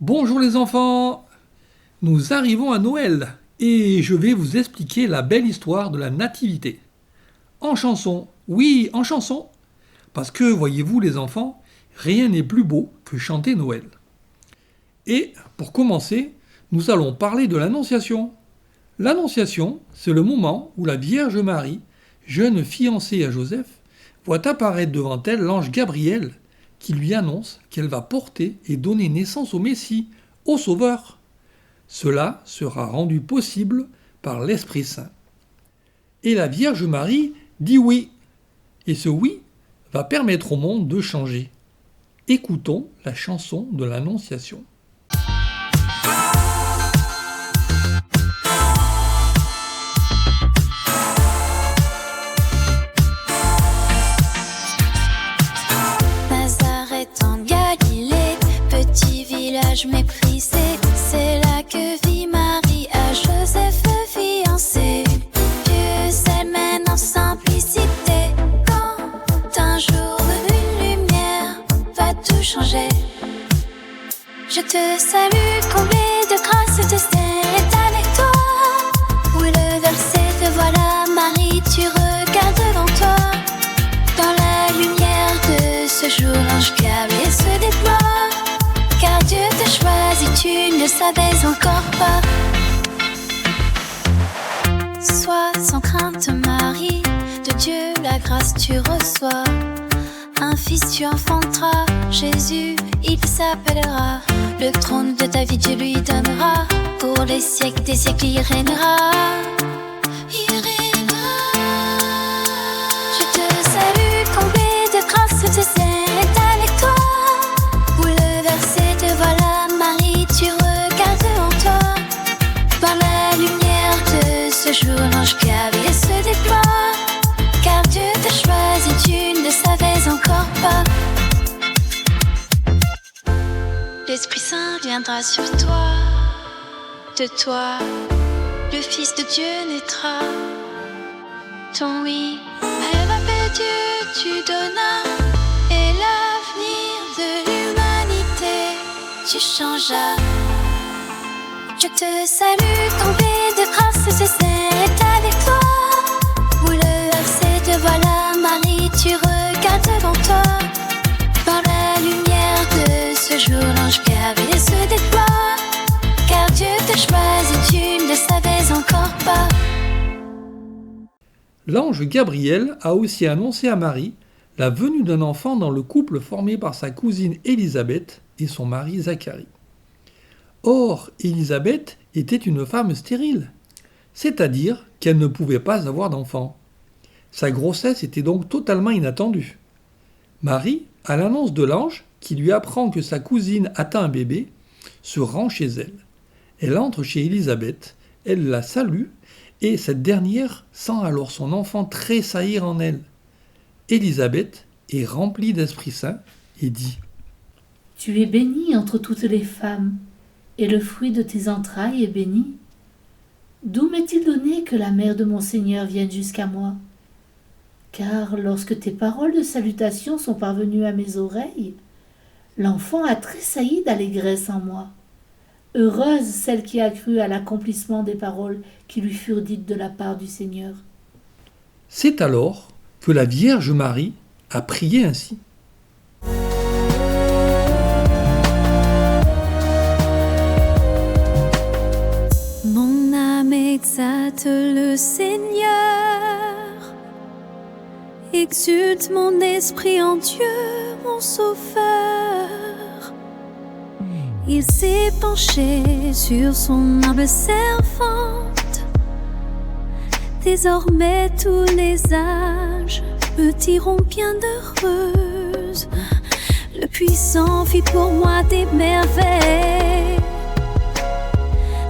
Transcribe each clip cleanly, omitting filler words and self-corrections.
Bonjour les enfants, nous arrivons à Noël et je vais vous expliquer la belle histoire de la nativité. En chanson, oui, en chanson, parce que voyez-vous les enfants, rien n'est plus beau que chanter Noël. Et pour commencer, nous allons parler de l'Annonciation. L'Annonciation, c'est le moment où la Vierge Marie, jeune fiancée à Joseph, voit apparaître devant elle l'ange Gabriel qui lui annonce qu'elle va porter et donner naissance au Messie, au Sauveur. Cela sera rendu possible par l'Esprit Saint. Et la Vierge Marie dit oui. Et ce oui va permettre au monde de changer. Écoutons la chanson de l'Annonciation. Méprisé, c'est là que vit Marie à Joseph fiancé. Dieu s'elle mène en simplicité. Quand un jour une lumière va tout changer. Je te salue, comblé de grâce, le destin est avec toi. Oui, le verset te voilà, Marie, tu regardes devant toi. Dans la lumière de ce jour, l'ange Gabriel se déploie. Car Dieu t'a choisi, tu ne le savais encore pas. Sois sans crainte Marie, de Dieu la grâce tu reçois. Un fils tu enfanteras, Jésus il s'appellera. Le trône de ta vie Dieu lui donnera. Pour les siècles des siècles il régnera. Il régnera. Je te salue, comblé de grâce, le Saint est avec toi. Voilà Marie, tu regardes devant toi. Dans la lumière de ce jour, l'ange Gabriel se déploie. Car Dieu t'a choisi, tu ne le savais encore pas. L'Esprit Saint viendra sur toi. De toi, le Fils de Dieu naîtra. Ton oui à Ève appelle Dieu, tu donnas. Et l'avenir de l'humanité tu changeas. Je te salue, comblé de grâce, le Saint est avec toi. Où le verset te voilà, Marie, tu regardes devant toi. Dans la lumière de ce jour, l'ange Gabriel se déploie. Car Dieu t'a choisi, tu ne le savais encore pas. L'ange Gabriel a aussi annoncé à Marie la venue d'un enfant dans le couple formé par sa cousine Élisabeth et son mari Zacharie. Or, Élisabeth était une femme stérile, c'est-à-dire qu'elle ne pouvait pas avoir d'enfant. Sa grossesse était donc totalement inattendue. Marie, à l'annonce de l'ange qui lui apprend que sa cousine attend un bébé, se rend chez elle. Elle entre chez Élisabeth, elle la salue et cette dernière sent alors son enfant tressaillir en elle. Élisabeth est remplie d'Esprit Saint et dit : Tu es bénie entre toutes les femmes, et le fruit de tes entrailles est béni. D'où m'est-il donné que la mère de mon Seigneur vienne jusqu'à moi ? Car lorsque tes paroles de salutation sont parvenues à mes oreilles, l'enfant a tressailli d'allégresse en moi. Heureuse celle qui a cru à l'accomplissement des paroles qui lui furent dites de la part du Seigneur. C'est alors que la Vierge Marie a prié ainsi. Mon âme exalte le Seigneur, exulte mon esprit en Dieu, mon Sauveur. Il s'est penché sur son humble servante. Désormais tous les âges me diront bien heureuse. Le puissant fit pour moi des merveilles.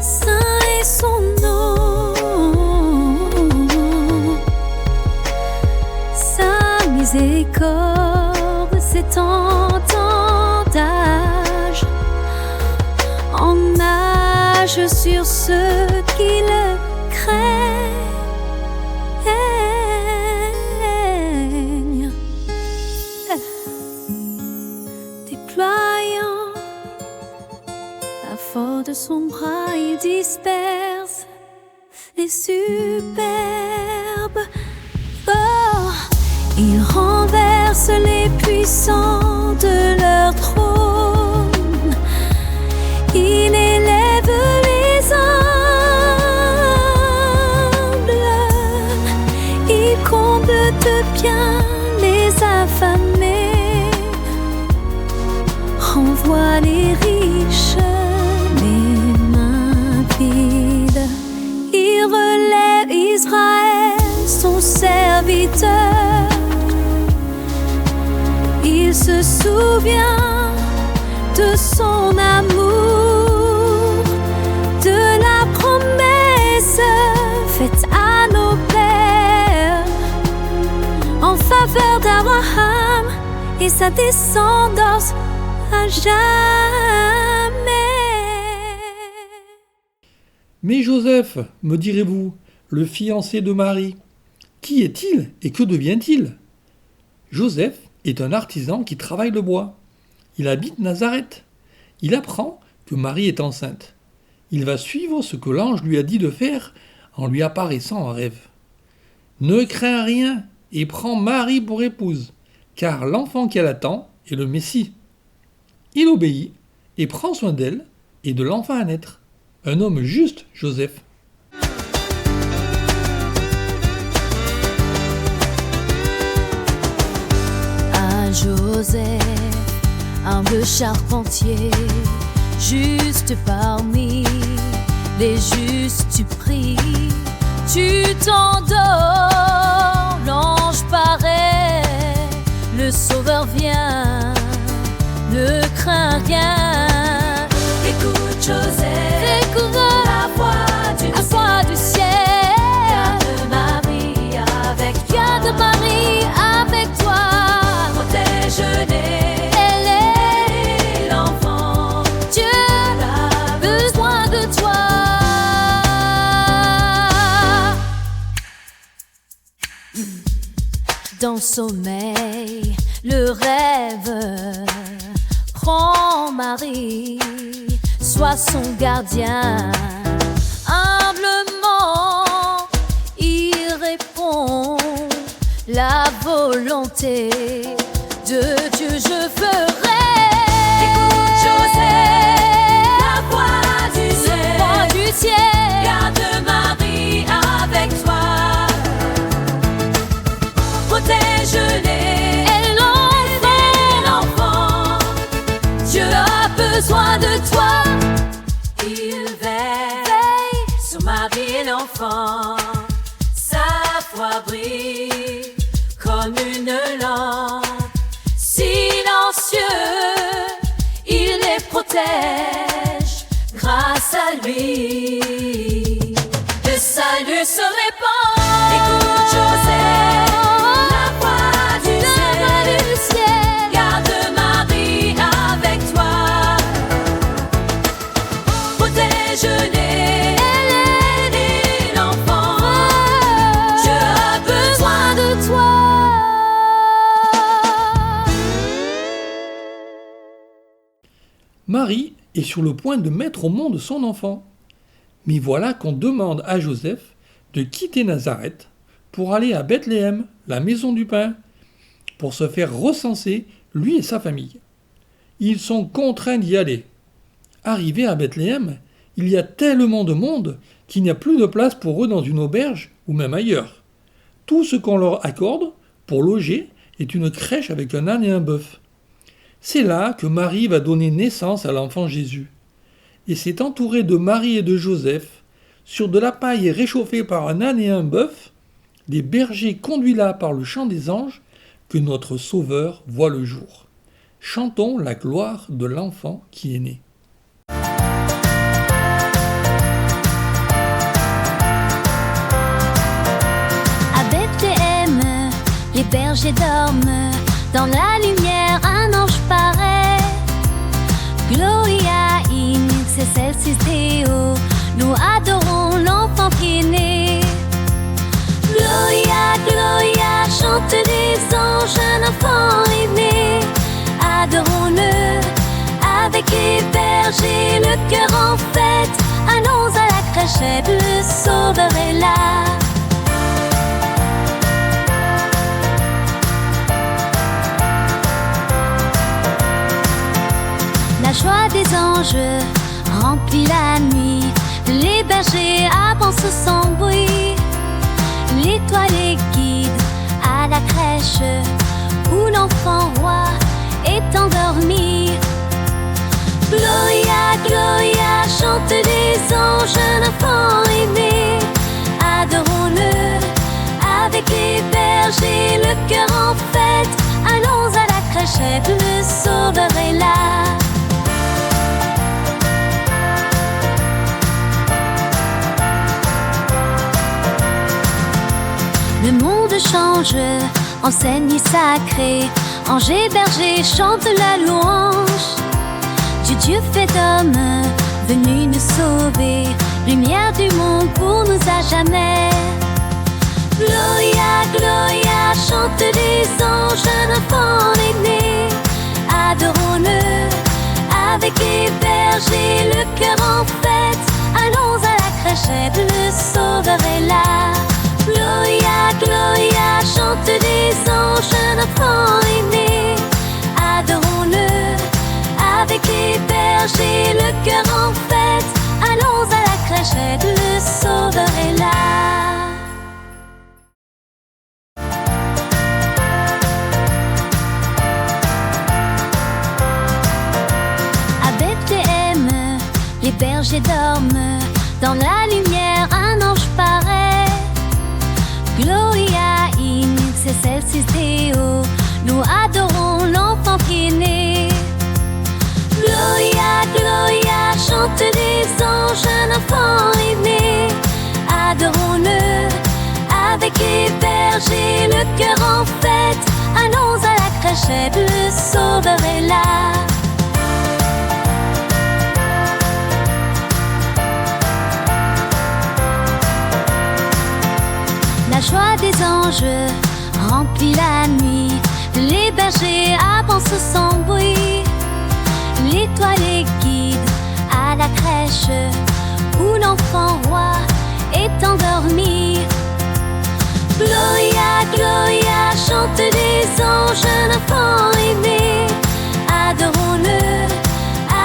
Saint est son nom. Sa miséricorde s'étend en âge. En âge sur ceux qui le craignent. superbe. Oh, il renverse les puissants de leur trône. Il élève les humbles. Il comble de bien les affamés. Renvoie les riches les mains vides. Il relève Israël, son serviteur. Il se souvient de son amour, de la promesse faite à nos pères en faveur d'Abraham et sa descendance à jamais. Mais Joseph, me direz-vous, le fiancé de Marie, qui est-il et que devient-il ? Joseph est un artisan qui travaille le bois. Il habite Nazareth. Il apprend que Marie est enceinte. Il va suivre ce que l'ange lui a dit de faire en lui apparaissant en rêve. Ne crains rien et prends Marie pour épouse, car l'enfant qu'elle attend est le Messie. Il obéit et prend soin d'elle et de l'enfant à naître. Un homme juste, Joseph. À Joseph, humble charpentier, juste parmi les justes tu pries, tu t'endors, l'ange paraît, le sauveur vient, ne crains rien. Écoute Joseph, écoute la voix du ciel. Garde Marie avec toi. Garde Marie avec toi. Protège-les. Elle est l'enfant. Dieu a besoin de toi. Dans le sommeil, le rêve prend Marie, sois son gardien. Humblement, il répond, la volonté de Dieu je ferai. Écoute Joseph, la voix du ciel. Garde Marie avec toi. Protège-les. Elle l'enfant. Dieu a besoin de toi. Il veille sur Marie et l'enfant. Sa foi brille comme une lampe. Silencieux, il les protège grâce à lui. Le salut se répand. Écoute Joseph, la voix du ciel. Garde Marie avec toi. Protège-les. Elle est l'enfant. Dieu a besoin de toi. Marie est sur le point de mettre au monde son enfant. Mais voilà qu'on demande à Joseph de quitter Nazareth pour aller à Bethléem, la maison du pain, pour se faire recenser, lui et sa famille. Ils sont contraints d'y aller. Arrivés à Bethléem, il y a tellement de monde qu'il n'y a plus de place pour eux dans une auberge ou même ailleurs. Tout ce qu'on leur accorde pour loger est une crèche avec un âne et un bœuf. C'est là que Marie va donner naissance à l'enfant Jésus. Et c'est entouré de Marie et de Joseph, sur de la paille réchauffée par un âne et un bœuf, des bergers conduits là par le chant des anges, que notre Sauveur voit le jour. Chantons la gloire de l'enfant qui est né. À Bethléem, les bergers dorment. Dans la lumière, un ange paraît. Gloria in excelsis Deo. Nous adorons l'enfant qui est né. Gloria, Gloria, chante les anges, un enfant est né. Adorons-le avec les bergers, le cœur en fête. Allons à la crèche, le Sauveur est là. La joie des anges remplit la nuit, les bergers avancent sans bruit. L'étoile les guide à la crèche où l'enfant roi est endormi. Gloria, Gloria, chante les anges, l'enfant aimé. Adorons-le avec les bergers, le cœur en fête. Allons à la crèche, le Sauveur est là. Le monde change, enseigne sacrée, anges et bergers chantent la louange. Du Dieu fait homme, venu nous sauver, lumière du monde pour nous à jamais. Gloria, Gloria, chante les anges, un enfant est né. Adorons-le avec les bergers, le cœur en fête. Allons à la crèche, le Sauveur est là. Gloria, Gloria, chante les anges, un enfant est né. Adorons-le avec les bergers, le cœur en fête. Allons à la crèche, le Sauveur est là. À Bethléem, les bergers dorment, dans la lumière un ange paraît. Gloria in excelsis Deo, nous adorons l'enfant qui est né. Gloria, Gloria, chante les anges, un enfant est né. Adorons-le avec les bergers, le cœur en fête. Allons à la crèche, le Sauveur est là. La joie des anges remplit la nuit, les bergers avancent sans bruit. L'étoile les guide à la crèche où l'enfant roi est endormi. Gloria, Gloria, chante les anges, un enfant est né. Adorons-le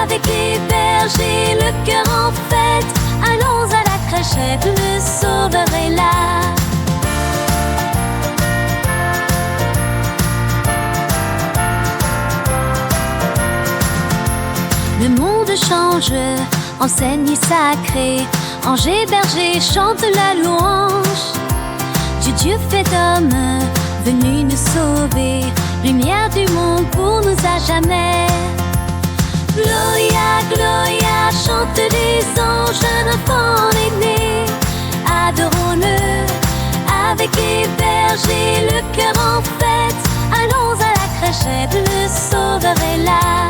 avec les bergers, le cœur en fête. Allons à la crèche, le Sauveur est là. Le monde change, enseigne sacrée, anges et bergers chantent la louange. Du Dieu fait homme, venu nous sauver, lumière du monde pour nous à jamais. Gloria, Gloria, chante les anges, un enfant est né. Adorons-le avec les bergers, le cœur en fête. Allons à la crèche, le Sauveur est là.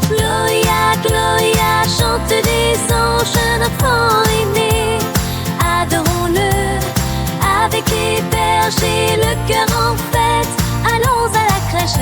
Gloria, Gloria, chante les anges, un enfant est né. Adorons-le avec les bergers, le cœur en fête. Allons à la crèche,